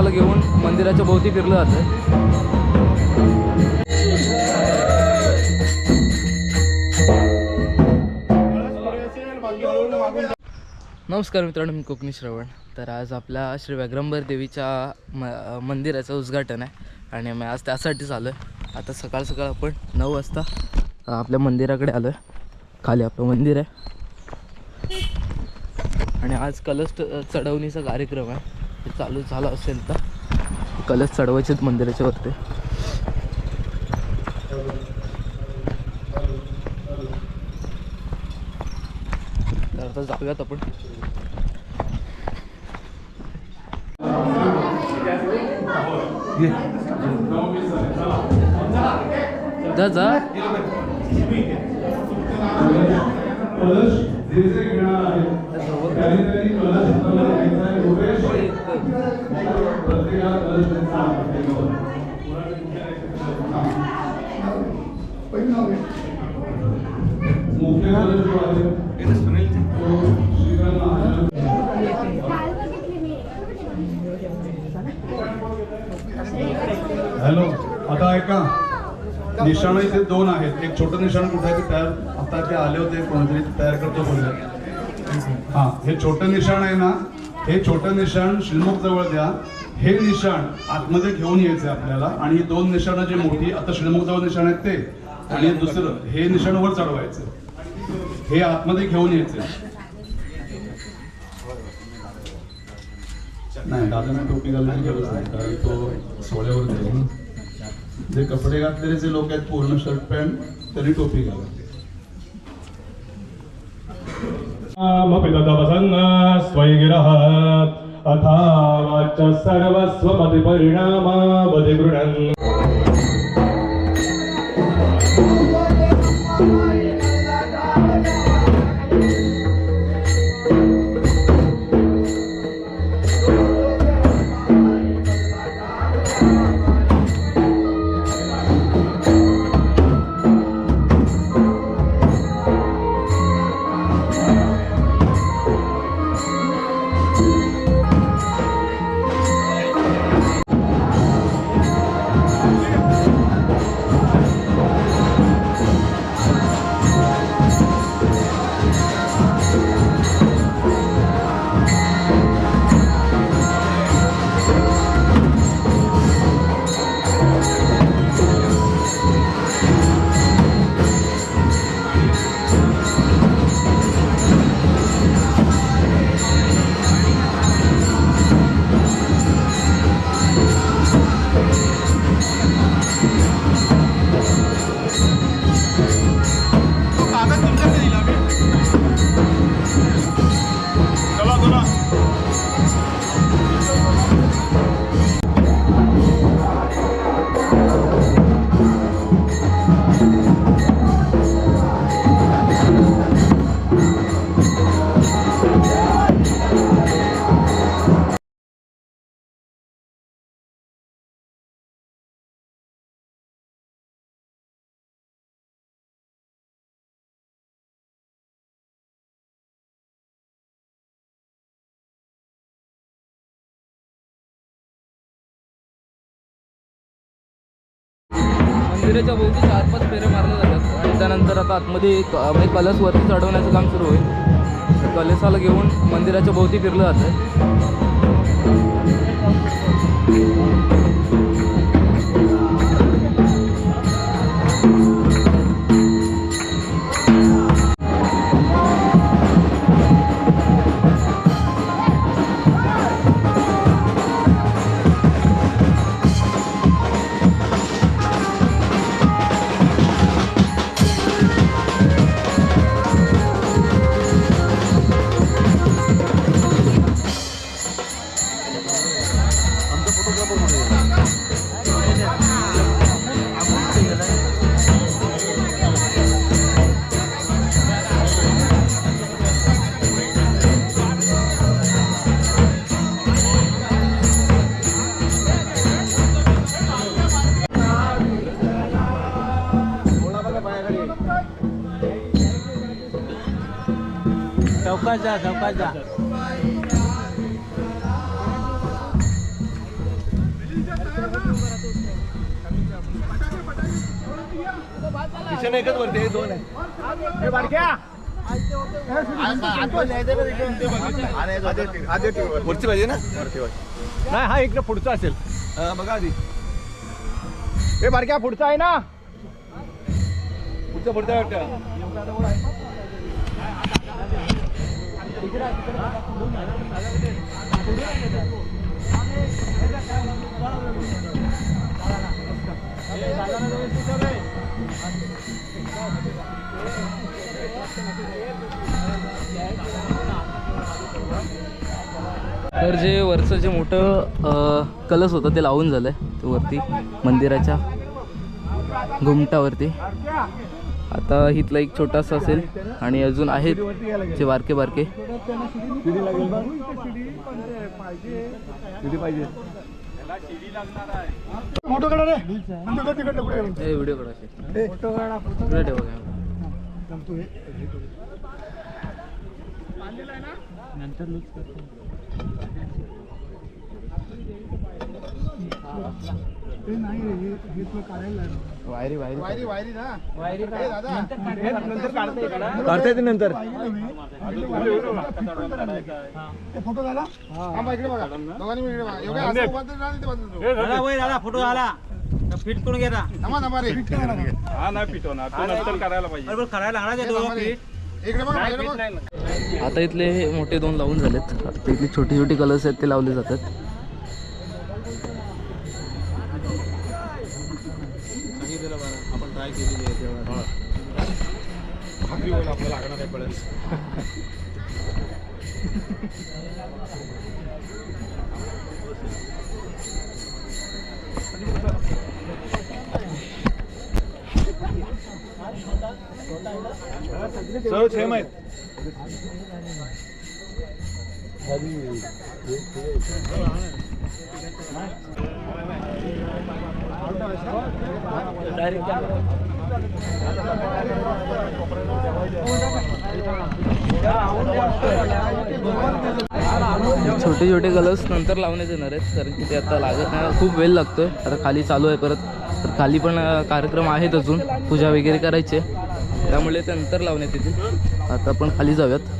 कलशाला घेऊन मंदिराच्या भोवती फिरलं जातं। नमस्कार मित्रांनो, मी कोकणी श्रवण। तर आज आपल्या श्री व्याघ्रंबर देवीच्या मंदिराचं उद्घाटन आहे आणि मी आज त्यासाठीच आलो आहे। आता सकाळ सकाळ आपण 9 वाजता आपल्या मंदिराकडे आलो आहे। खाली आपलं मंदिर आहे आणि आज कलश चढवणीचा कार्यक्रम आहे। ते चालू झाला असेल तर कलश चढवायचे मंदिराच्या वरती। तर आता जाऊयात आपण। जा जा हॅलो, आता ऐका, निशाण इथे 2 आहेत। एक छोटं निशाण कुठे आहे ते तयार, आता ते आले होते कोणतरी तयार करतो बोलले। हा, हे छोटं निशाण आहे ना, हे छोटं निशाण शिलमुख जवळ द्या। हे निशाण आतमध्ये घेऊन यायचं आपल्याला आणि ही 2 निशाणं जी मोठी आता शिलमुख जवळ निशाण आहेत ते, आणि दुसरं हे निशाण वर चढवायचं, हे आतमध्ये घेऊन यायचं। नाही, दादांना टोपी घालण्याची गरज नाही, कारण तो सोहळ्यावर जाईल। जे कपडे घातलेले जे लोक आहेत पूर्ण शर्ट पॅन्ट, त्यांनी टोपी घाला। स्वैगिरहात अथा वाच्य सर्वस्वमति परिणामावधि गृह्णन्। मंदिराच्या भोवती 4-5 फेरे मारले जातात आणि त्यानंतर आता आतमध्ये कलश वरती चढवण्याचं काम सुरू होईल। कलशाला घेऊन मंदिराच्या भोवती फिरलं जातं। चौकात जा. किचन एकच वरती आहे, दोन आहे. वरची पाहिजे ना? नाही, हा इकडे पुढचा असेल. बघा आधी. हे बारक्या पुढचा आहे ना? पुढचा वाटतं. तर जे वरचं जे मोठं कलश होतं ते लावून झालं आहे ते वरती मंदिराच्या घुमटावरती. आता इथला एक छोटासा असेल आणि अजून आहेत जे बारके बारके. फोटो काढा रे. व्हिडिओ काढा ठेवा. काढता येते नंतर. फोटो झाला. फोटो आला फिट करून घ्या. आता इथले मोठे दोन लावून झालेत. आता इथले छोटी छोटी कलर्स आहेत ते लावले जातात. आपण ट्राय केलेली आहे तेव्हा आपल्याला लागणार आहे पडेल. सर्व सेम आहेत. छोटे छोटे कलर्स नंतर लावण्यात येणार आहेत कारण की ते आता लागत नाही. खूप वेळ लागतोय. आता खाली चालू आहे परत. तर खाली पण कार्यक्रम आहेत अजून पूजा वगैरे करायचे त्यामुळे ते नंतर लावण्यात येतील. आता आपण खाली जाऊयात.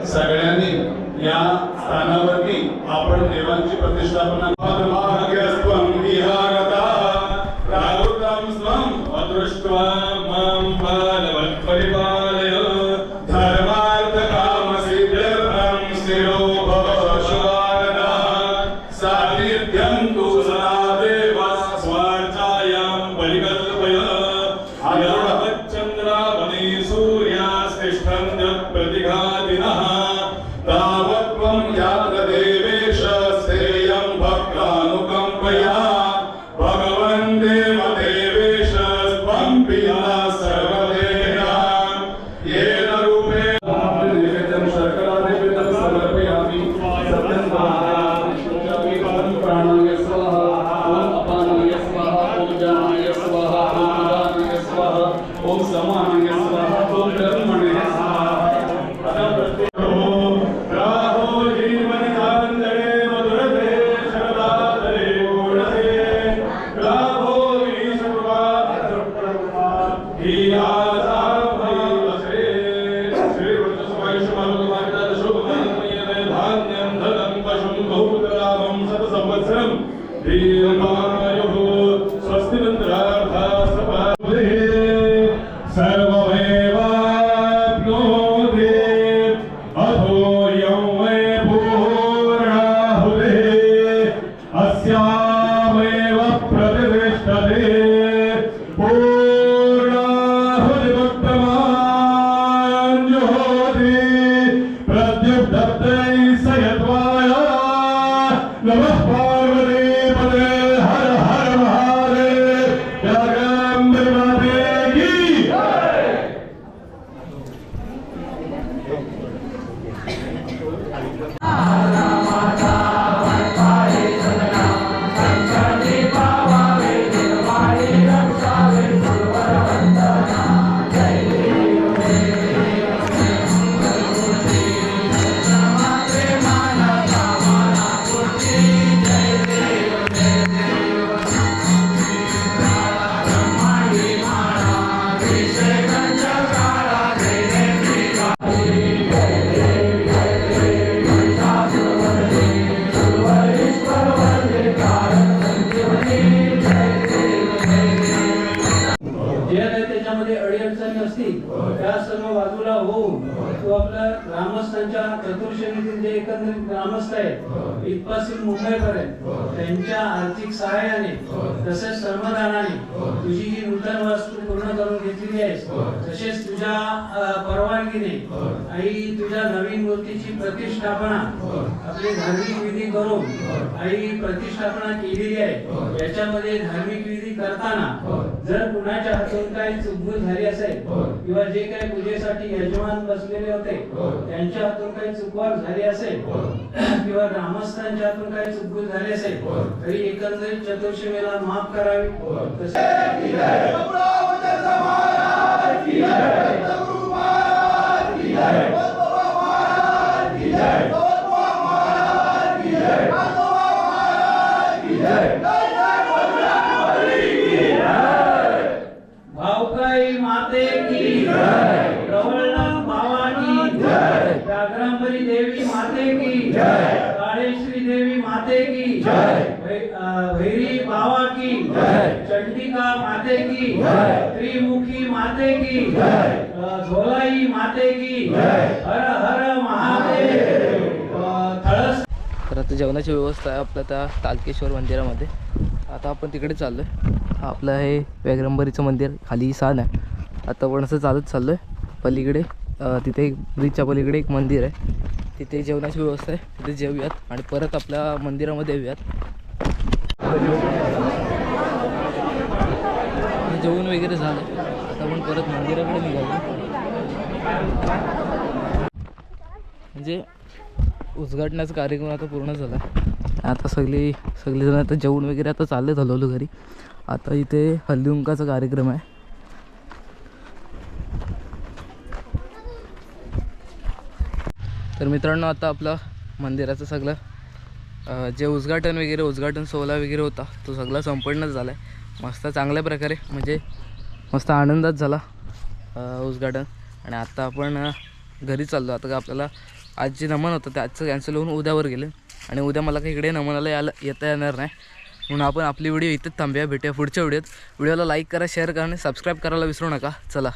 सगळ्यांनी या स्थानावरती आपण देवांची प्रतिष्ठापना भाग्यस्त्वं विहारता राहुतं स्वं अदृष्ट्वा मम धान्यं धनं पशुं बहुपुत्रलाभं शतसंवत्सरं दीर्घायुः स्वस्ति मन्त्रार्थः सपादे सर्वमेवाप्नोति अथो यं वै पूर्णाहुतिः अस्यामेव प्रतिष्ठते नमः पार्वती पते हर हर महादेव जगदम्बे माते की जे काही त्याच्यामध्ये अडीअडचणी असतील त्या सर्व बाजूला होऊन तो आपल्या ग्रामस्थांच्या चतुर्श्रेणीतील जे एकंदरीत ग्रामस्थ आहेत इथपासून मुंबईपर्यंत त्यांच्या आर्थिक सहाय्याने तसेच श्रमदानाने तुझी ही नूतन वास्तू पूर्ण करून घेतलेली आहेस तसेच तुझ्या परवानगीने आई तुझ्या नवीन मूर्तीची प्रतिष्ठापना आपले धार्मिक विधी करून आई प्रतिष्ठापना केलेली आहे याच्यामध्ये धार्मिक विधी करताना जर कुणाच्या हातून काही चुकभूल झाली असेल किंवा जे काही पूजेसाठी यजमान बसलेले होते त्यांच्या हातून काही चुकवार झाली असेल किंवा ग्रामस्थांच्या हातून काही चुकभूल झाली असेल तरी एकंदरीत चतुर्शीमेला माफ करावी भाऊकाई माते की जय, प्रवळनाथ बाबा की जय, व्याघ्रांबरी देवी माते की जय, काळेश्वरी देवी माते की जय, भैरी बाबा की जय, चंडिका माते की जय, त्रिमुखी माते की जय, झोलाई माते की जय, हर हर महादेव थळस. तर आता जेवणाची व्यवस्था आहे आपल्या त्या तालकेश्वर मंदिरामध्ये. आता आपण तिकडे चाललो आहे. आपलं हे व्याघ्रंबरीचं मंदिर खाली सान आहे. आता आपण असं चालत चाललो आहे. पलीकडे तिथे एक ब्रिजच्या पलीकडे एक मंदिर आहे. तिथे जेवणाची व्यवस्था आहे. तिथे जेवूयात आणि परत आपल्या मंदिरामध्ये येऊयात. जेवण वगैरे झालं. आता आपण परत मंदिराकडे निघालो. म्हणजे उद्घाटनाचा कार्यक्रम आता पूर्ण झाला. आता सगळेजण आता जेवण वगैरे आता चालले हलवलो घरी. आता इथे हळदीकुंकाचा कार्यक्रम आहे. तर मित्रांनो आता आपलं मंदिराचं सगळं जे उद्घाटन सोहळा वगैरे होता तो सगळा संपन्नच झाला आहे. मस्त चांगल्या प्रकारे म्हणजे मस्त आनंदात झाला उद्घाटन. आणि आता आपण घरी चाललो. आता आपल्याला आज जे नमन होतं ते आजचं कॅन्सल होऊन उद्यावर गेलं आणि उद्या मला काही इकडे नमनाला येता येणार नाही. म्हणून आपण आपली व्हिडिओ इथेच थांबूया. भेटूया पुढच्या व्हिडिओला लाईक करा, शेअर करा आणि सबस्क्राईब करायला विसरू नका. चला.